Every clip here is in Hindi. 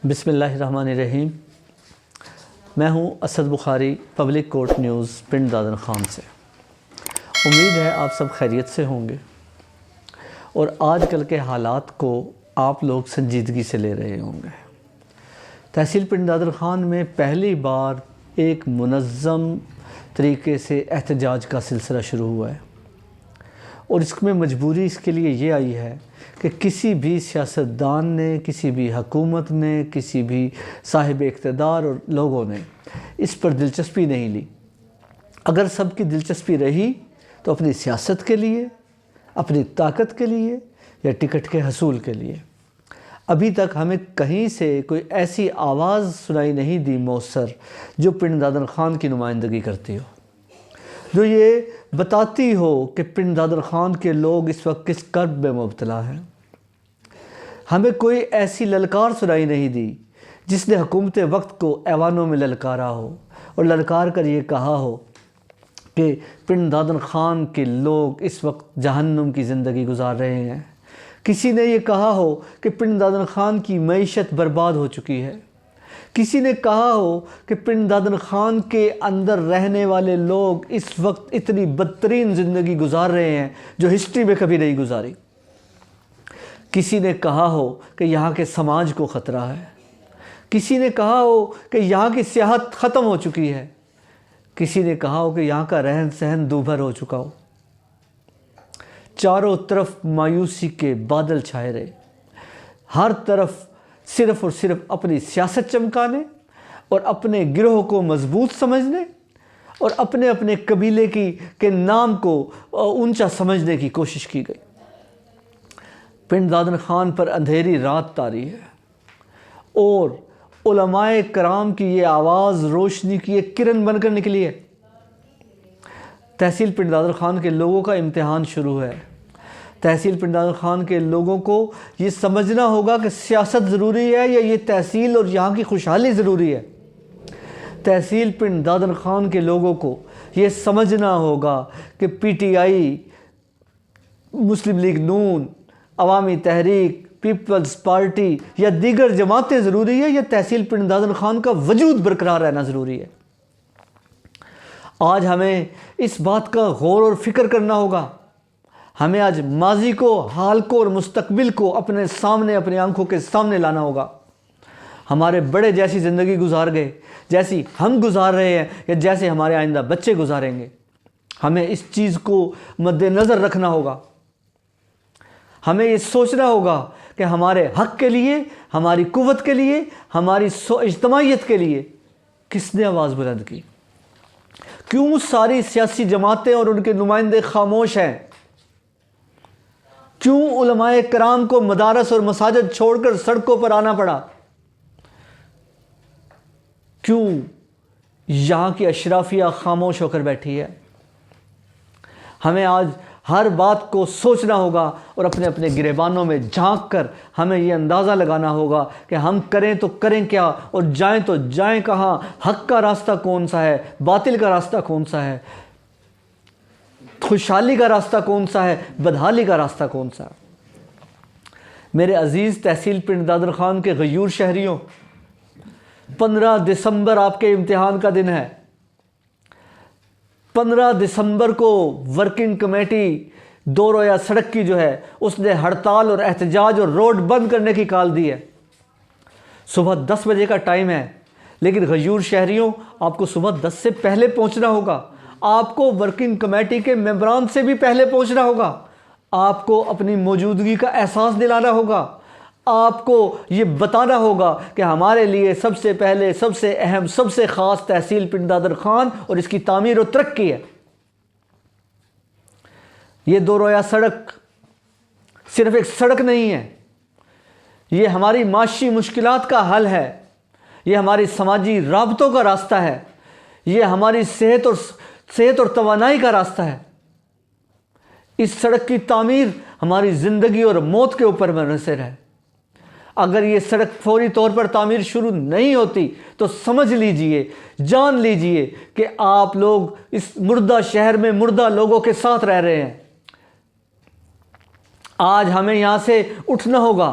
बिस्मिल्लाहिर्रहमानिर्रहीम। मैं हूं Asad Bukhari, public court news, पिंड दादन खान से। उम्मीद है आप सब खैरियत से होंगे और आजकल के हालात को आप लोग संजीदगी से ले रहे होंगे। तहसील पिंड दादन खान में पहली बार एक मुनज़्ज़म तरीके से एहतजाज का सिलसिला शुरू हुआ है और इसमें मजबूरी इसके लिए ये आई है कि किसी भी सियासतदान ने, किसी भी हुकूमत ने, किसी भी साहिब इक़्तिदार और लोगों ने इस पर दिलचस्पी नहीं ली। अगर सबकी दिलचस्पी रही तो अपनी सियासत के लिए, अपनी ताकत के लिए या टिकट के हसूल के लिए। अभी तक हमें कहीं से कोई ऐसी आवाज़ सुनाई नहीं दी मौसर जो पिंड दादन खान की नुमाइंदगी करती हो, जो ये बताती हो कि पिंड दादन खान के लोग इस वक्त किस कर्ब में मुब्तला हैं। हमें कोई ऐसी ललकार सुनाई नहीं दी जिसने हुकूमत वक्त को ऐवानों में ललकारा हो और ललकार कर ये कहा हो कि पिंड दादन खान के लोग इस वक्त जहन्नुम की ज़िंदगी गुजार रहे हैं। किसी ने ये कहा हो कि पिंड दादन खान की मईशत बर्बाद हो चुकी है। किसी ने कहा हो कि पिंड दादन खान के अंदर रहने वाले लोग इस वक्त इतनी बदतरीन ज़िंदगी गुजार रहे हैं जो हिस्ट्री में कभी नहीं गुजारी। किसी ने कहा हो कि यहाँ के समाज को ख़तरा है। किसी ने कहा हो कि यहाँ की सियाहत ख़त्म हो चुकी है। किसी ने कहा हो कि यहाँ का रहन सहन दूभर हो चुका हो। चारों तरफ मायूसी के बादल छाए रहे। हर तरफ सिर्फ़ और सिर्फ अपनी सियासत चमकाने और अपने गिरोह को मजबूत समझने और अपने अपने कबीले के नाम को ऊंचा समझने की कोशिश की गई। पिंड दादन खान पर अंधेरी रात तारी है और उलमाए कराम की ये आवाज़ रोशनी की एक किरण बनकर निकली है। तहसील पिंड दादन खान के लोगों का इम्तिहान शुरू है। तहसील पिंड दादन खान के लोगों को ये समझना होगा कि सियासत ज़रूरी है या ये तहसील और यहाँ की खुशहाली ज़रूरी है। तहसील पिंड दादन खान के लोगों को ये समझना होगा कि PTI, मुस्लिम लीग नून, अवामी तहरीक, पीपल्स पार्टी या दीगर जमातें ज़रूरी है या तहसील पिंड दादन खान का वजूद बरकरार रहना ज़रूरी है। आज हमें इस बात का गौर और फिक्र करना होगा। हमें आज माजी को, हाल को और मुस्तकबिल को अपने सामने, अपनी आंखों के सामने लाना होगा। हमारे बड़े जैसी ज़िंदगी गुजार गए, जैसी हम गुजार रहे हैं या जैसे हमारे आइंदा बच्चे गुजारेंगे, हमें इस चीज़ को मद्देनज़र रखना होगा। हमें ये सोचना होगा कि हमारे हक़ के लिए, हमारी कुव्वत के लिए, हमारी इज्तिमाइयत के लिए किसने आवाज़ बुलंद की। क्यों सारी सियासी जमातें और उनके नुमाइंदे खामोश हैं। क्यों उलमाए कराम को मदारस और मसाजिद छोड़कर सड़कों पर आना पड़ा। क्यों यहाँ की अशराफिया खामोश होकर बैठी है। हमें आज हर बात को सोचना होगा और अपने अपने गिरेबानों में झांक कर हमें यह अंदाज़ा लगाना होगा कि हम करें तो करें क्या और जाएं तो जाएं कहाँ। हक़ का रास्ता कौन सा है, बातिल का रास्ता कौन सा है, खुशहाली का रास्ता कौन सा है, बदहाली का रास्ता कौन सा है। मेरे अज़ीज़ तहसील पिंड दादन खान के गयूर शहरियों, 15 दिसंबर आपके इम्तिहान का दिन है। 15 दिसंबर को वर्किंग कमेटी दो रोया सड़क की जो है उसने हड़ताल और एहतजाज और रोड बंद करने की कॉल दी है। सुबह 10 बजे का टाइम है, लेकिन गयूर शहरियों आपको सुबह 10 से पहले पहुंचना होगा। आपको वर्किंग कमेटी के मेंबरान से भी पहले पहुंचना होगा। आपको अपनी मौजूदगी का एहसास दिलाना होगा। आपको ये बताना होगा कि हमारे लिए सबसे पहले, सबसे अहम, सबसे ख़ास तहसील पिंड दादन खान और इसकी तामीर और तरक्की है। ये दो रोया सड़क सिर्फ एक सड़क नहीं है, ये हमारी माशी मुश्किलात का हल है। ये हमारी समाजी राबतों का रास्ता है। ये हमारी सेहत और तवानाई का रास्ता है। इस सड़क की तामीर हमारी ज़िंदगी और मौत के ऊपर मुनहसर है। अगर ये सड़क फौरी तौर पर तामीर शुरू नहीं होती तो समझ लीजिए, जान लीजिए कि आप लोग इस मुर्दा शहर में मुर्दा लोगों के साथ रह रहे हैं। आज हमें यहाँ से उठना होगा।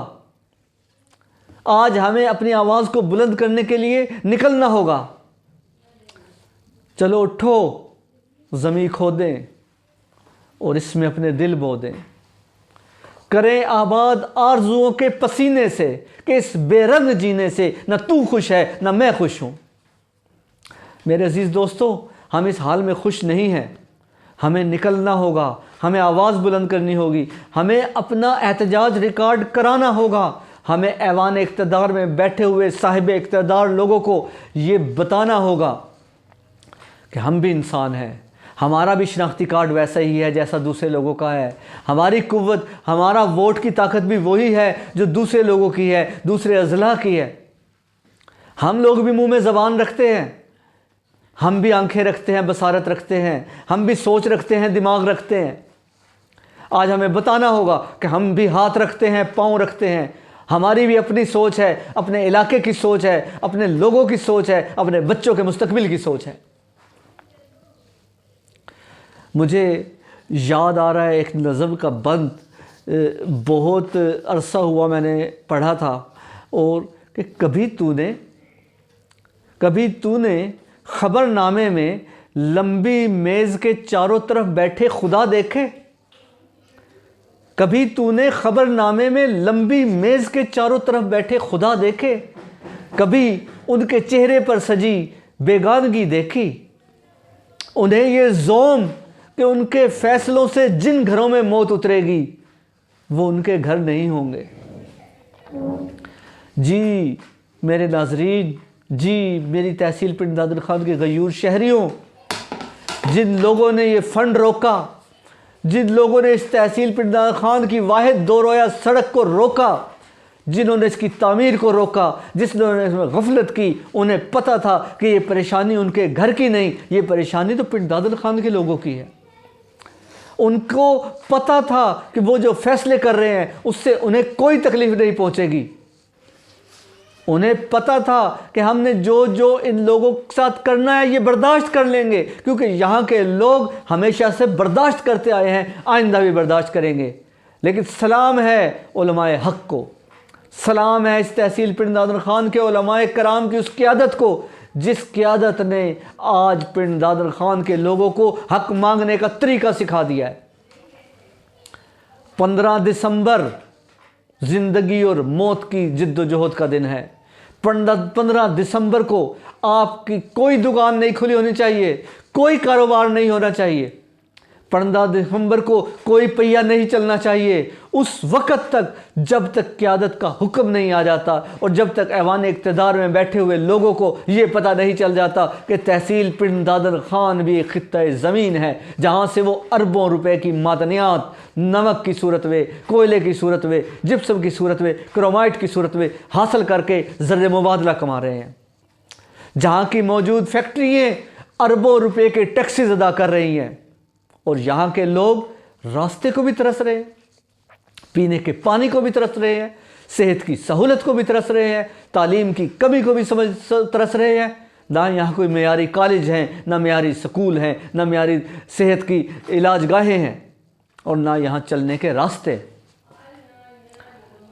आज हमें अपनी आवाज़ को बुलंद करने के लिए निकलना होगा। चलो उठो, ज़मीं खोदें और इसमें अपने दिल बो दें। करें आबाद आरजुओं के पसीने से कि इस बेरंग जीने से न तू खुश है न मैं खुश हूँ। मेरे अजीज़ दोस्तों, हम इस हाल में खुश नहीं हैं। हमें निकलना होगा, हमें आवाज़ बुलंद करनी होगी, हमें अपना एहतजाज रिकॉर्ड कराना होगा। हमें ऐवान इक़्तिदार में बैठे हुए साहिब इक़्तिदार लोगों को ये बताना होगा कि हम भी इंसान हैं, हमारा भी शनाख्ती कार्ड वैसा ही है जैसा दूसरे लोगों का है। हमारी कुव्वत, हमारा वोट की ताकत भी वही है जो दूसरे लोगों की है, दूसरे अज़ला की है। हम लोग भी मुंह में ज़बान रखते हैं, हम भी आंखें रखते हैं, बसारत रखते हैं, हम भी सोच रखते हैं, दिमाग रखते हैं। आज हमें बताना होगा कि हम भी हाथ रखते हैं, पाँव रखते हैं। हमारी भी अपनी सोच है, अपने इलाके की सोच है, अपने लोगों की सोच है, अपने बच्चों के मुस्तकबिल की सोच है। मुझे याद आ रहा है एक नज़म का बंद, बहुत अरसा हुआ मैंने पढ़ा था, और कि कभी तूने ख़बरनामे में लंबी मेज़ के चारों तरफ बैठे खुदा देखे। कभी तूने ख़बरनामे में लंबी मेज़ के चारों तरफ बैठे खुदा देखे। कभी उनके चेहरे पर सजी बेगानगी देखी। उन्हें ये ज़ोम कि उनके फ़ैसलों से जिन घरों में मौत उतरेगी वो उनके घर नहीं होंगे। जी मेरे नाज़रीन, जी मेरी तहसील पिंड दादर खान के गयूर शहरियों, जिन लोगों ने ये फ़ंड रोका, जिन लोगों ने इस तहसील पिंड दादर खान की वाहिद दो रोया सड़क को रोका, जिन्होंने इसकी तामीर को रोका, जिन्होंने इसमें गफलत की, उन्हें पता था कि ये परेशानी उनके घर की नहीं, ये परेशानी तो पिंड दादर खान के लोगों की है। उनको पता था कि वो जो फैसले कर रहे हैं उससे उन्हें कोई तकलीफ़ नहीं पहुंचेगी। उन्हें पता था कि हमने जो जो इन लोगों के साथ करना है ये बर्दाश्त कर लेंगे, क्योंकि यहाँ के लोग हमेशा से बर्दाश्त करते आए हैं, आइंदा भी बर्दाश्त करेंगे। लेकिन सलाम है उलमाए हक़ को, सलाम है इस तहसील पिंड दादर खान के उलमाए कराम की उस क़ियादत को, जिस क़ियादत ने आज पिंड दादर खान के लोगों को हक़ मांगने का तरीका सिखा दिया है। 15 दिसंबर ज़िंदगी और मौत की जिद्दोजहद का दिन है। 15 दिसंबर को आपकी कोई दुकान नहीं खुली होनी चाहिए, कोई कारोबार नहीं होना चाहिए। 15 दिसंबर को कोई पहिया नहीं चलना चाहिए उस वक़्त तक जब तक क़यादत का हुक्म नहीं आ जाता, और जब तक ऐवान इक़्तिदार में बैठे हुए लोगों को ये पता नहीं चल जाता कि तहसील पिंड दादर खान भी एक ख़ित्ता ज़मीन है जहाँ से वो अरबों रुपए की मादनियात नमक की सूरत में, कोयले की सूरत में, जिप्सम की सूरत में, क्रोमाइट की सूरत में हासिल करके ज़र मुबादला कमा रहे हैं। जहाँ की मौजूद फैक्ट्रियाँ अरबों रुपए के टैक्सेस अदा कर रही हैं, और यहाँ के लोग रास्ते को भी तरस रहे हैं, पीने के पानी को भी तरस रहे हैं, सेहत की सहूलत को भी तरस रहे हैं, तालीम की कमी को भी तरस रहे हैं। ना यहाँ कोई मेयारी कॉलेज हैं, ना मेयारी स्कूल हैं, ना मेयारी सेहत की इलाज गाहें हैं, और ना यहाँ चलने के रास्ते।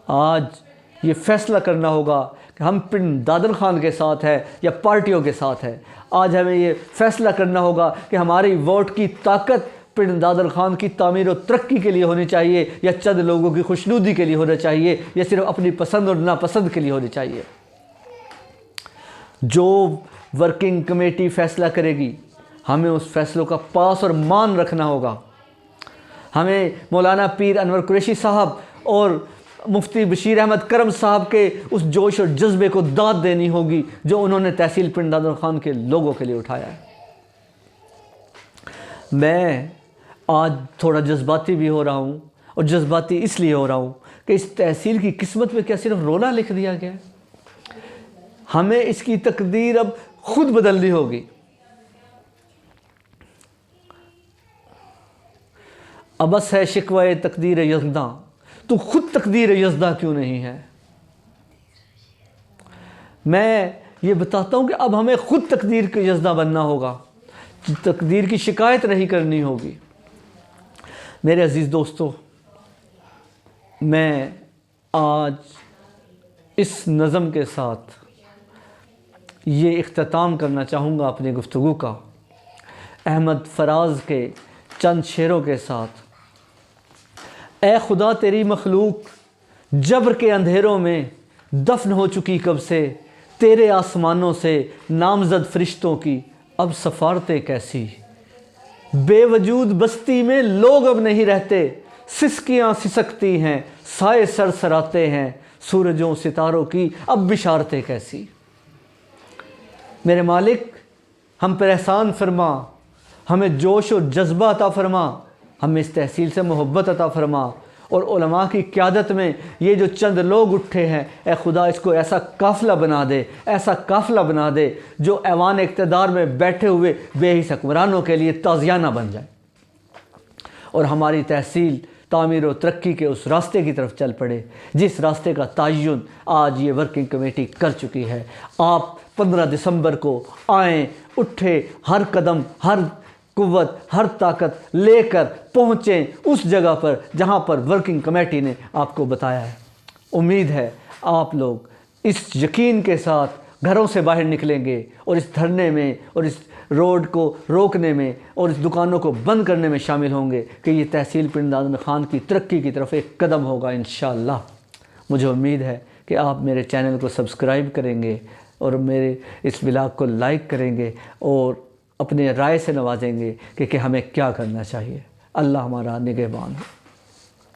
आज ये फैसला करना होगा कि हम पिंड दादर खान के साथ है या पार्टियों के साथ है। आज हमें ये फैसला करना होगा कि हमारी वोट की ताकत पिंड दादर खान की तामीर और तरक्की के लिए होनी चाहिए, या चंद लोगों की खुशनुदी के लिए होना चाहिए, या सिर्फ अपनी पसंद और नापसंद के लिए होनी चाहिए। जो वर्किंग कमेटी फैसला करेगी हमें उस फैसलों का पास और मान रखना होगा। हमें मौलाना पीर अनवर कुरैशी साहब और मुफ्ती बशीर अहमद करम साहब के उस जोश और जज्बे को दाद देनी होगी जो उन्होंने तहसील पिंड दादर खान के लोगों के लिए उठाया है। मैं आज थोड़ा जज्बाती भी हो रहा हूँ, और जज्बाती इसलिए हो रहा हूँ कि इस तहसील की किस्मत में क्या सिर्फ रोना लिख दिया गया है? हमें इसकी तकदीर अब खुद बदलनी होगी। अबस है शिकवा तकदीर यज़दा, तो खुद तकदीर यज़दा क्यों नहीं है? मैं ये बताता हूँ कि अब हमें खुद तकदीर के यज़दा बनना होगा, तकदीर की शिकायत नहीं करनी होगी। मेरे अज़ीज़ दोस्तों, मैं आज इस नज़म के साथ ये इख्तिताम करना चाहूँगा अपनी गुफ्तगू का, अहमद फराज के चंद शेरों के साथ। ए खुदा तेरी मखलूक जबर के अंधेरों में दफन हो चुकी कब से, तेरे आसमानों से नामज़द फरिश्तों की अब सफ़ारतें कैसी। बेवजूद बस्ती में लोग अब नहीं रहते, सिसकियाँ सिसकती हैं, साए सरसराते हैं, सूरजों सितारों की अब बिशारतें कैसी। मेरे मालिक हम पर एहसान फरमा, हमें जोश और जज्बा अता फरमा, हमें इस तहसील से मोहब्बत अता फरमा, और उलमा की क़यादत में ये जो चंद लोग उठे हैं, ए खुदा इसको ऐसा काफ़िला बना दे, ऐसा काफ़िला बना दे जो ऐवान इक़्तिदार में बैठे हुए बेहिस हुक्मरानों के लिए ताज़ियाना बन जाए, और हमारी तहसील तामीर और तरक्की के उस रास्ते की तरफ चल पड़े जिस रास्ते का तयन आज ये वर्किंग कमेटी कर चुकी है। आप 15 दिसंबर को आएँ, उठे, हर कदम, हर कुव्वत, हर ताकत लेकर पहुँचें उस जगह पर जहाँ पर वर्किंग कमेटी ने आपको बताया है। उम्मीद है आप लोग इस यकीन के साथ घरों से बाहर निकलेंगे और इस धरने में और इस रोड को रोकने में और इस दुकानों को बंद करने में शामिल होंगे कि ये तहसील पिंड दादन खान की तरक्की की तरफ एक कदम होगा इंशाअल्लाह। मुझे उम्मीद है कि आप मेरे चैनल को सब्सक्राइब करेंगे और मेरे इस व्लॉग को लाइक करेंगे और अपने राय से नवाजेंगे कि हमें क्या करना चाहिए। अल्लाह हमारा निगहबान हो।